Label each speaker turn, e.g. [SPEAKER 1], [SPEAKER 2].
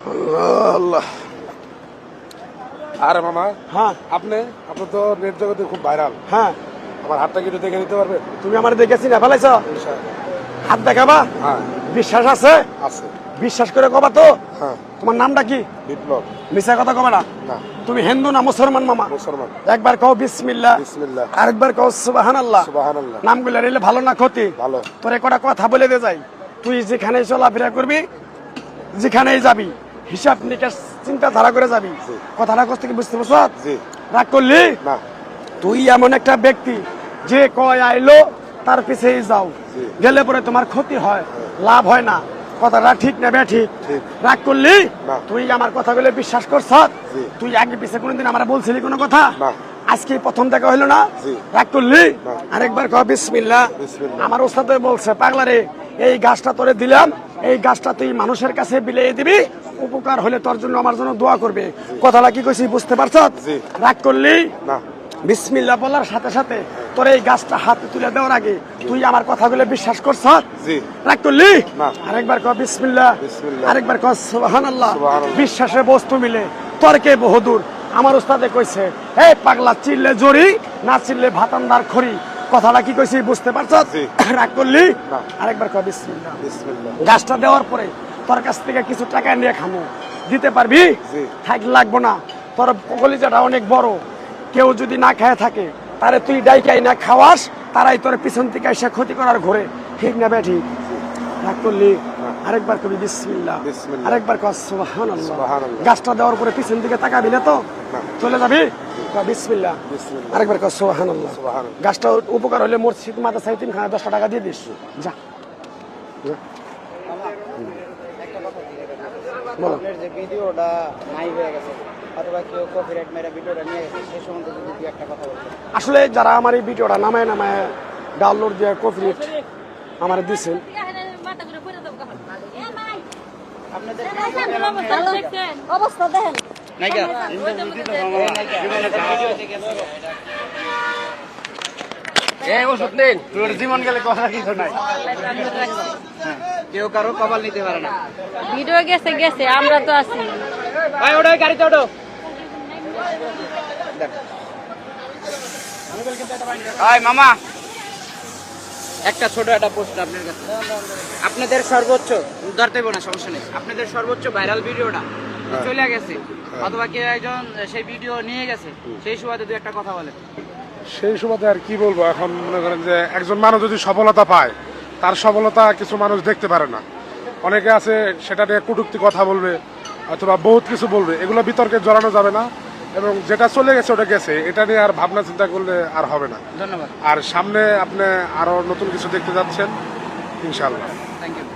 [SPEAKER 1] আল্লাহ। আরে মামা,
[SPEAKER 2] হ্যাঁ
[SPEAKER 1] আপনি তো নেট জগতে খুব ভাইরাল।
[SPEAKER 2] হ্যাঁ,
[SPEAKER 1] আমার হাতটা কি একটু দেখে নিতে পারবেন?
[SPEAKER 2] তুমি আমার দেখেছি না ফেলাইছ, হাত দেখাবা?
[SPEAKER 1] হ্যাঁ
[SPEAKER 2] বিশ্বাস আছে?
[SPEAKER 1] আছে।
[SPEAKER 2] বিশ্বাস করে কবা তো।
[SPEAKER 1] হ্যাঁ।
[SPEAKER 2] তোমার নামটা কি?
[SPEAKER 1] বিপ্লব।
[SPEAKER 2] মিছা কথা কবে না।
[SPEAKER 1] না,
[SPEAKER 2] তুমি হিন্দু না মুসলমান মামা?
[SPEAKER 1] মুসলমান।
[SPEAKER 2] একবার কও বিসমিল্লাহ,
[SPEAKER 1] বিসমিল্লাহ।
[SPEAKER 2] আরেকবার কও সুবহানাল্লাহ।
[SPEAKER 1] সুবহানাল্লাহ।
[SPEAKER 2] নামগুলো নিলে ভালো না ক্ষতি?
[SPEAKER 1] ভালো।
[SPEAKER 2] তোরে কটা কথা বলে দে যাই, তুই যেখানে চলাফেরা করবি, যেখানেই যাবি, হিসাব নিকাশ চিন্তাধারা করে যাবি।
[SPEAKER 1] জি।
[SPEAKER 2] কথাটা কষ্ট কি বুঝতে পারছ?
[SPEAKER 1] জি।
[SPEAKER 2] রাগ করলি?
[SPEAKER 1] না।
[SPEAKER 2] তুই এমন একটা ব্যক্তি যে কয় আইলো তার পিছেই যাও,
[SPEAKER 1] জি।
[SPEAKER 2] গেলে পরে তোমার ক্ষতি হয়, লাভ হয় না। কথাটা ঠিক না বে ঠিক?
[SPEAKER 1] ঠিক।
[SPEAKER 2] রাগ করলি?
[SPEAKER 1] না।
[SPEAKER 2] তুই আমার কথাগুলো বিশ্বাস করছ?
[SPEAKER 1] জি।
[SPEAKER 2] তুই আগে পিছে কোনোদিন আমার বলছিলি কোনো কথা?
[SPEAKER 1] না।
[SPEAKER 2] আজকে প্রথম দেখা হইলো না?
[SPEAKER 1] জি।
[SPEAKER 2] রাগ করলি?
[SPEAKER 1] না।
[SPEAKER 2] আরেকবার কও বিসমিল্লাহ।
[SPEAKER 1] বিসমিল্লাহ।
[SPEAKER 2] আমার ওস্তাদ বলছে, পাগলা রে, এই গাছটা তোরে দিলাম, এই গাছটা তুই মানুষের কাছে বিলিয়ে দিবি, উপকার হলে তোর জন্য আমার জন্য দোয়া করবে। কথাটা কি কইছি বুঝতে পারছ?
[SPEAKER 1] জি।
[SPEAKER 2] রাগ করলি?
[SPEAKER 1] না।
[SPEAKER 2] বিসমিল্লাহ বলার সাথে সাথে তোর এই গাছটা হাতে তুলে দেওয়ার আগে তুই আমার কথাগুলো বিশ্বাস করছ?
[SPEAKER 1] জি।
[SPEAKER 2] রাগ করলি?
[SPEAKER 1] না।
[SPEAKER 2] আরেকবার কও বিসমিল্লাহ।
[SPEAKER 1] বিসমিল্লাহ।
[SPEAKER 2] আরেকবার কও সুবহানাল্লাহ।
[SPEAKER 1] সুবহানাল্লাহ।
[SPEAKER 2] বিশ্বাসের বস্তু মিলে তর্কে বহুদূর। আমার ওস্তাদে কইছে, এই পাগলা, চিল্লে জড়ি, না চিল্লে ভাতান্দার খড়ি। কথাটা কি কইছি বুঝতে পারছ?
[SPEAKER 1] জি।
[SPEAKER 2] রাগ করলি?
[SPEAKER 1] না।
[SPEAKER 2] আরেকবার কও বিসমিল্লাহ।
[SPEAKER 1] বিসমিল্লাহ।
[SPEAKER 2] গাছটা দেওয়ার পরে তোর কাছ থেকে কিছু টাকা নিয়ে খামো, দিতে পারবি?
[SPEAKER 1] জি।
[SPEAKER 2] থাক, লাগবো না। তোর কলিজাটা অনেক বড়, কেউ যদি না খায় থাকে তারে তুই ডাইকাই না খাওয়াস, তারাই তোর পিছন থেকে এসে ক্ষতি করার ঘরে। ঠিক না বে ঠিক? রাগ করলি? আরেকবার কবি বিসমিল্লাহ।
[SPEAKER 1] বিসমিল্লাহ।
[SPEAKER 2] আরেকবার কর সুবহানাল্লাহ।
[SPEAKER 1] সুবহানাল্লাহ।
[SPEAKER 2] গাছটা দেওয়ার পরে পিছন দিকে তাকাবি না তো?
[SPEAKER 1] না।
[SPEAKER 2] চলে যাবি? কর বিসমিল্লাহ।
[SPEAKER 1] বিসমিল্লাহ।
[SPEAKER 2] আরেকবার কর সুবহানাল্লাহ।
[SPEAKER 1] সুবহানাল্লাহ।
[SPEAKER 2] গাছটা উপকার হলে মসজিদ মাদ্রাসায় তিনখানা 10 টাকা দিয়ে দিস। যা। বলো।
[SPEAKER 3] আপনার যে ভিডিওটা নাই হয়ে গেছে অথবা কেউ কপিরাইট মেরে ভিডিওটা নিয়ে গেছে সেই সম্বন্ধে যদি দুই একটা কথা বলতেন।
[SPEAKER 2] আসলে যারা আমার এই ভিডিওটা নামায় ডাউনলোড দিয়ে কপিরাইট আমার দিচ্ছেন,
[SPEAKER 3] আপনাদের
[SPEAKER 4] অবস্থা দেখেন।
[SPEAKER 3] নাইকা
[SPEAKER 2] এই ওষুধ নেন, তোর জীবন গেলে কথা কিছু নাই।
[SPEAKER 3] কেউ কারো কপাল নিতে পারে না।
[SPEAKER 4] ভিডিও গেছে গেছে, আমরা তো আছি।
[SPEAKER 3] ভাই ওটা গাড়িতে ওঠো। মামা একটা ছোট একটা প্রশ্ন আপনার কাছে। আপনাদের সর্বোচ্চ ধরতে হবে না, সমস্যা নেই, আপনাদের সর্বোচ্চ ভাইরাল ভিডিওটা চলে গেছে অথবা কেউ একজন সেই ভিডিও নিয়ে গেছে, সেই সুবাদে দু একটা কথা বলেন।
[SPEAKER 1] সেই সুবাদে আর কি বলবো, এখন মনে করেন যে একজন মানুষ যদি সফলতা পায়, তার সফলতা কিছু মানুষ দেখতে পারে না। অনেকে আছে সেটা নিয়ে কটূক্তি কথা বলবে অথবা বহুত কিছু বলবে, এগুলো বিতর্কে জড়ানো যাবে না। এবং যেটা চলে গেছে ওটা গেছে, এটা নিয়ে আর ভাবনা চিন্তা করলে আর হবে না।
[SPEAKER 3] ধন্যবাদ।
[SPEAKER 1] আর সামনে আপনি আরো নতুন কিছু দেখতে যাচ্ছেন ইনশাআল্লাহ।
[SPEAKER 3] Thank you.